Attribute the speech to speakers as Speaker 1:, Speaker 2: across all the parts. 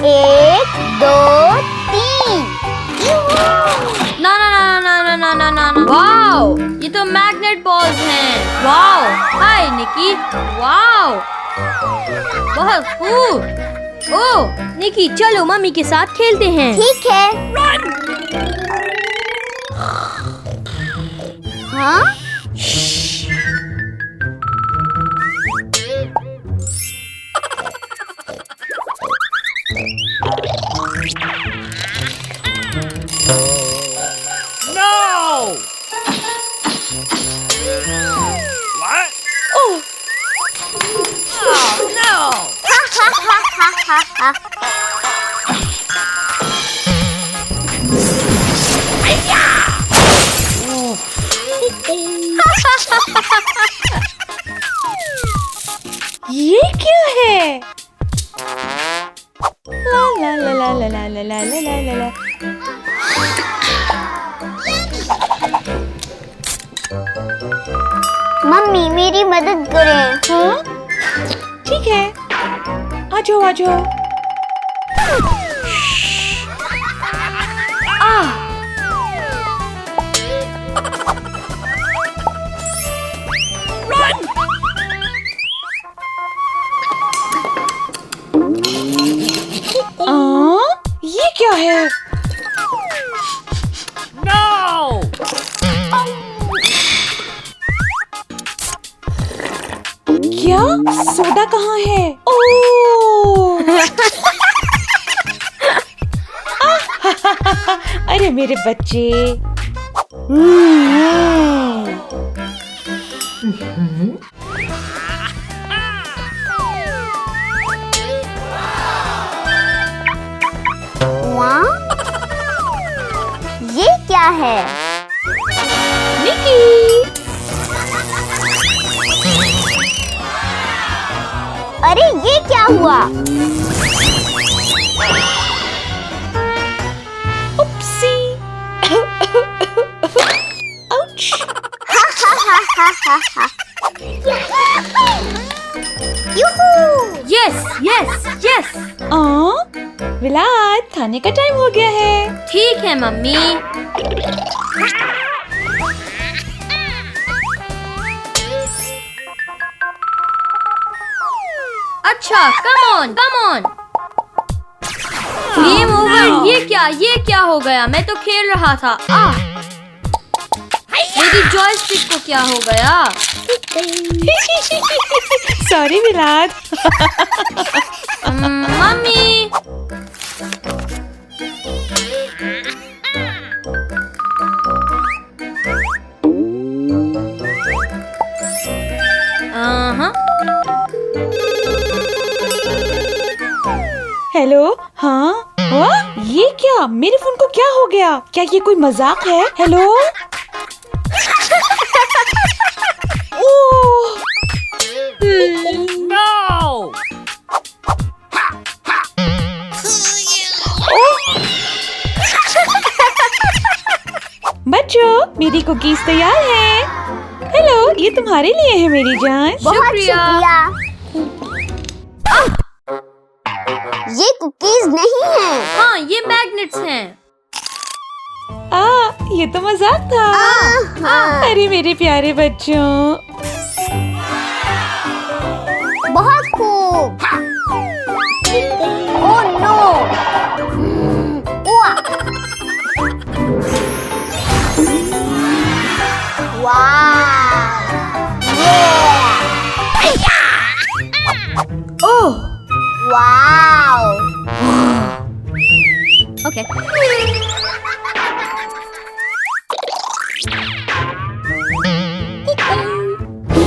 Speaker 1: 1 2 3
Speaker 2: ना ना ना ना ना ना ना ना ना। वाओ, ये तो मैग्नेट बॉल्स हैं। वाओ, हाय निकी। वाओ, बहुत खूब। ओह निकी, चलो मम्मी के साथ खेलते हैं।
Speaker 1: ठीक है। हाँ?
Speaker 3: ये क्या है? ला ला ला ला ला ला ला ला ला ला ला।
Speaker 1: मम्मी मेरी मदद करें।
Speaker 3: हाँ? ठीक है, आ जाओ आ जाओ। ये क्या है? क्या? सोडा कहाँ है? ओह! अरे मेरे बच्चे।
Speaker 1: वाह! ये क्या है?
Speaker 3: निकी!
Speaker 1: अरे ये क्या हुआ?
Speaker 3: Oopsie! Ouch!
Speaker 1: Yoohoo!
Speaker 2: Yes yes yes.
Speaker 3: विलाद, खाने का टाइम हो गया है।
Speaker 2: ठीक है मम्मी। अच्छा, come on come on. Game over. ये क्या हो गया? मैं तो खेल रहा था। मेरी जॉयस्टिक को क्या हो गया?
Speaker 3: सॉरी विलाद।
Speaker 2: मम्मी।
Speaker 3: हेलो। हाँ? ये क्या? मेरे फोन को क्या हो गया? क्या ये कोई मजाक है? हेलो? ओह! बच्चों, मेरी कुकीज तैयार है। हेलो, ये तुम्हारे लिए है मेरी जान।
Speaker 1: बहुत शुक्रिया। ये कुकीज नहीं है।
Speaker 2: हाँ, ये मैग्नेट्स हैं।
Speaker 3: ये तो मजाक था। अरे मेरे प्यारे बच्चों।
Speaker 1: बहुत खूब। Oh no! वाह!
Speaker 2: ओह!
Speaker 1: वाओ!
Speaker 2: ओके।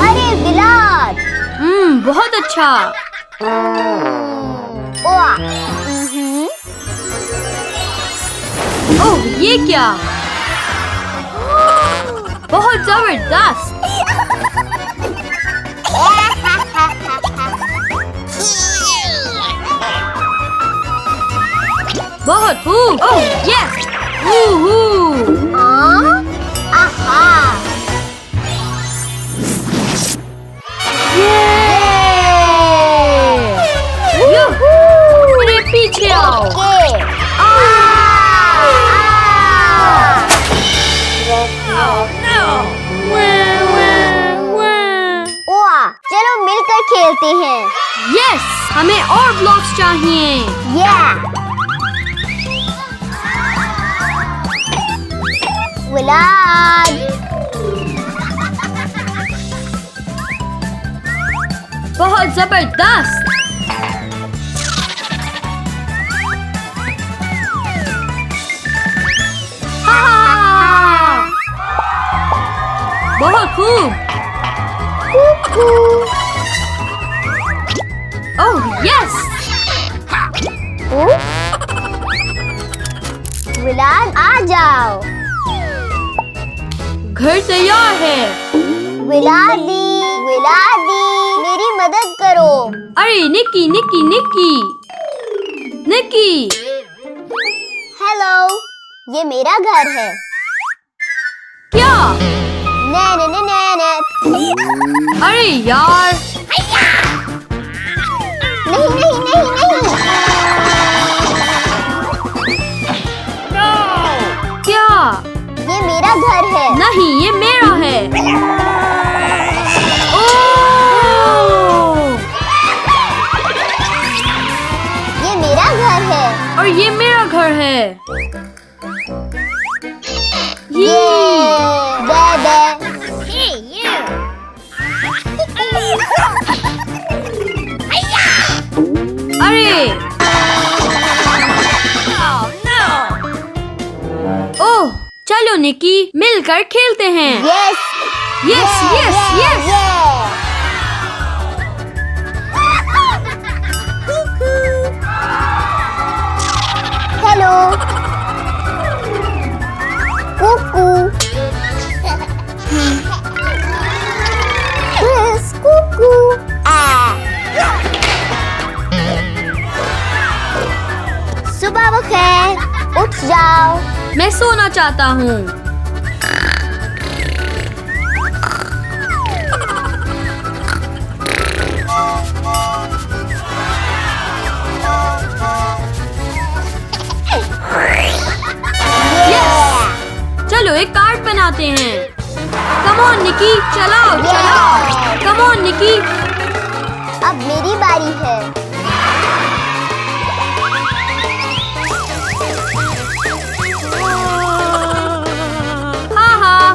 Speaker 1: अरे विलाद!
Speaker 2: बहुत अच्छा। ओह, ये क्या? बहुत जबरदस्त। बहुत खूब। Oh yes.
Speaker 1: आहा!
Speaker 2: ये पीछे आओ।
Speaker 1: ओके। वाह, चलो मिलकर खेलते हैं।
Speaker 2: यस, हमें और ब्लॉक्स चाहिए।
Speaker 1: विलाद,
Speaker 2: बहुत जबरदस्त। हाँ, बहुत खूब। Oh yes.
Speaker 1: विलाद आ जाओ।
Speaker 2: घर तैयार है।
Speaker 1: विलादी, विलादी, मेरी मदद करो।
Speaker 2: अरे निक्की निक्की निक्की निक्की।
Speaker 1: हेलो, ये मेरा घर है।
Speaker 2: क्या?
Speaker 1: ने ने ने ने ने।
Speaker 2: अरे यार।
Speaker 1: नहीं नहीं नहीं नहीं।
Speaker 2: क्या?
Speaker 1: ये मेरा घर है।
Speaker 2: नहीं, ये मेरा है। ओह!
Speaker 1: ये मेरा घर है।
Speaker 2: और ये मेरा घर है।
Speaker 1: ये दे दे।
Speaker 2: अरे ओह, चलो निक्की मिलकर खेलते हैं।
Speaker 1: Yes
Speaker 2: yes yes yes.
Speaker 1: Hello Kuku. Yes Kuku. सुबह बखैर, उठ जाओ।
Speaker 2: मैं सोना चाहता हूँ। चलो एक कार्ड बनाते हैं। कम ऑन निकी, चलाओ चलाओ। कम ऑन निकी।
Speaker 1: अब मेरी बारी है।
Speaker 2: हाँ हाँ।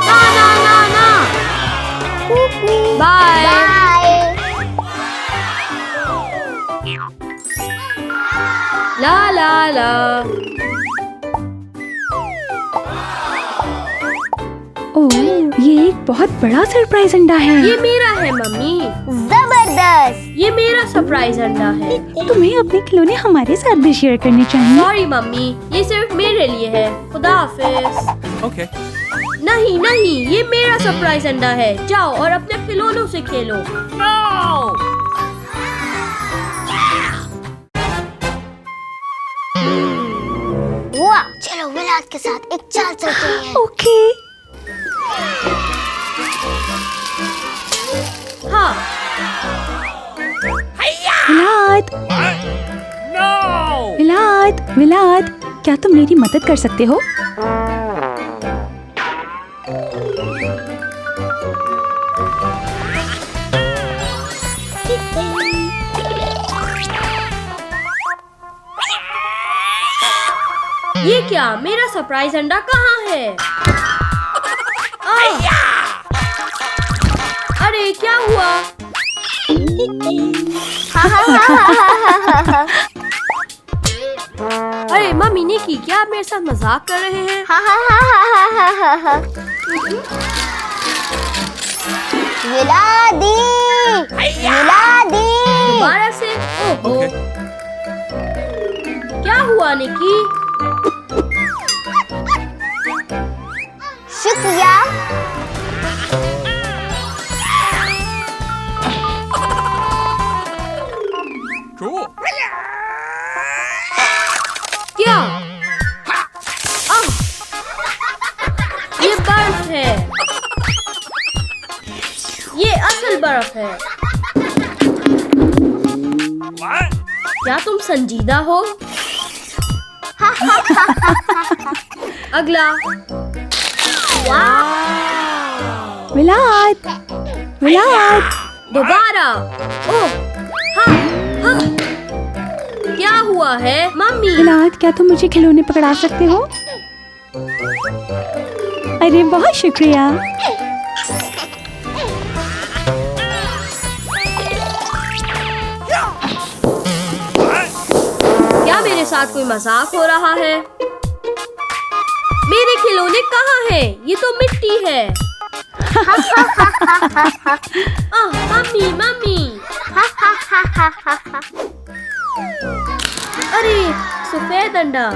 Speaker 2: ना ना ना ना। बाय।
Speaker 1: बाय।
Speaker 2: ला ला ला।
Speaker 3: ओह, ये एक बहुत बड़ा सरप्राइज अंडा है।
Speaker 2: ये मेरा है मम्मी।
Speaker 1: जबरदस्त।
Speaker 2: ये मेरा सरप्राइज अंडा है।
Speaker 3: तुम्हें अपने खिलौने हमारे साथ भी शेयर करने चाहिए।
Speaker 2: सॉरी मम्मी, ये सिर्फ मेरे लिए है। खुदा हाफिज।
Speaker 4: Okay.
Speaker 2: नहीं नहीं, ये मेरा सरप्राइज अंडा है। जाओ और अपने खिलौनों से खेलो।
Speaker 1: वाह, चलो विलाद के साथ एक चाल चलते हैं।
Speaker 3: ओके।
Speaker 2: हाँ।
Speaker 3: विलाद,
Speaker 4: No!
Speaker 3: विलाद, विलाद, क्या तुम मेरी मदद कर सकते हो?
Speaker 2: ये क्या? मेरा सरप्राइज अंडा कहाँ है? अरे क्या हुआ? अरे मम्मी निकी, क्या आप मेरे साथ मजाक कर रहे हैं?
Speaker 1: विलादी, विलादी।
Speaker 2: दोबारा से? ओहो। क्या हुआ निकी?
Speaker 1: शुक्रिया।
Speaker 4: Cool.
Speaker 2: क्या? आह! ये बर्फ है। ये असल बर्फ है।
Speaker 4: What?
Speaker 2: क्या तुम संजीदा हो? अगला।
Speaker 3: विलाद, विलाद।
Speaker 2: दोबारा। ओह, हाँ, हाँ। क्या हुआ है मम्मी?
Speaker 3: विलाद, क्या तुम मुझे खिलौने पकड़ा सकते हो? अरे बहुत शुक्रिया।
Speaker 2: क्या मेरे साथ कोई मजाक हो रहा है? मेरे खिलौने कहाँ हैं? ये तो मिट्टी है। Mummy, mummy. अरे सफेद अंडा।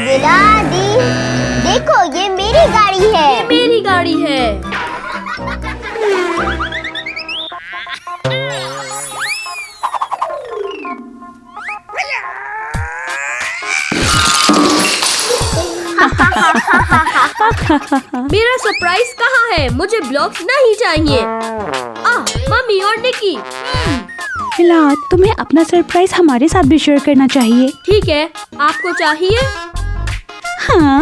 Speaker 1: विलादी, देखो ये मेरी गाड़ी है।
Speaker 2: ये मेरी गाड़ी है। मेरा सरप्राइज कहाँ है? मुझे ब्लॉक्स नहीं चाहिए। मम्मी और निकी।
Speaker 3: विलाद, तुम्हें अपना सरप्राइज हमारे साथ भी शेयर करना चाहिए।
Speaker 2: ठीक है, आपको चाहिए?
Speaker 3: हाँ।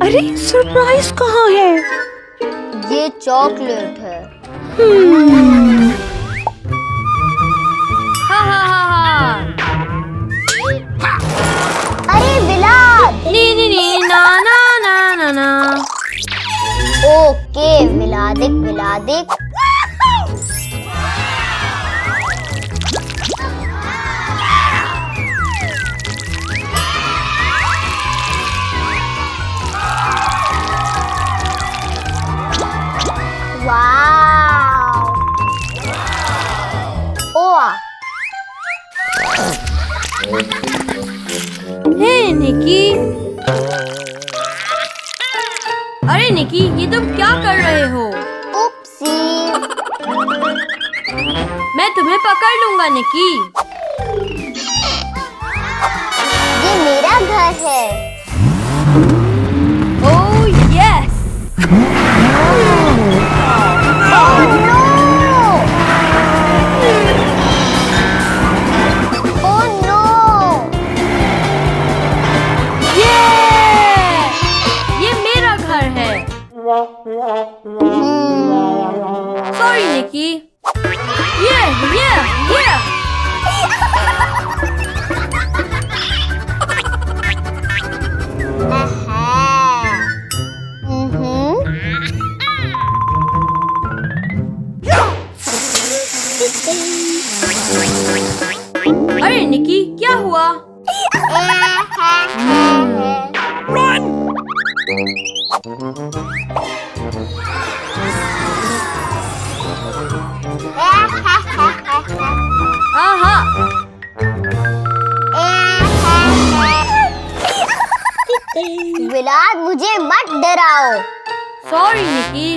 Speaker 3: अरे सरप्राइज कहाँ है?
Speaker 1: ये चॉकलेट है। अरे विलाद।
Speaker 2: नी ना ना ना ना ना।
Speaker 1: ओके विलादिक, विलादिक। वाव। ओह,
Speaker 2: हे निकी। अरे निकी, ये तुम क्या कर रहे हो?
Speaker 1: उप्सी।
Speaker 2: मैं तुम्हें पकड़ लूंगा निकी।
Speaker 1: ये मेरा घर है।
Speaker 2: Oh yes. Sorry, Nikki. Yeah. अरे निकी, क्या हुआ?
Speaker 1: विलाद, मुझे मत डराओ।
Speaker 2: सॉरी निकी।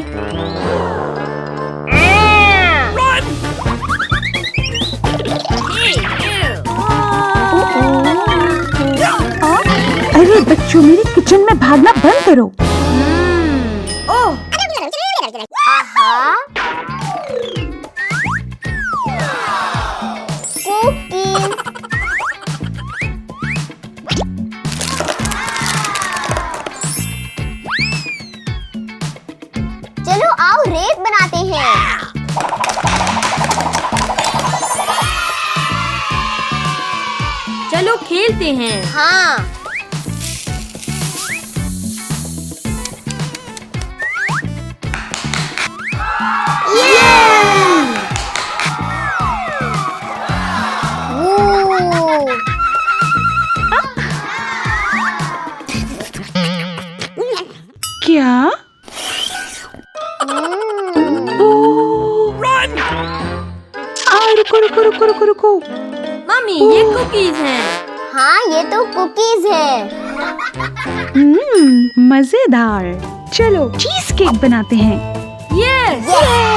Speaker 3: अरे बच्चों, मेरे किचन में भागना बंद करो।
Speaker 2: ओह,
Speaker 1: कुकीज। चलो आओ रेस बनाते हैं।
Speaker 2: चलो खेलते हैं।
Speaker 1: हाँ।
Speaker 3: क्या? रुको।
Speaker 2: मम्मी, ये कुकीज हैं।
Speaker 1: हाँ, ये तो कुकीज है।
Speaker 3: मजेदार। चलो चीज केक बनाते हैं।
Speaker 2: यस।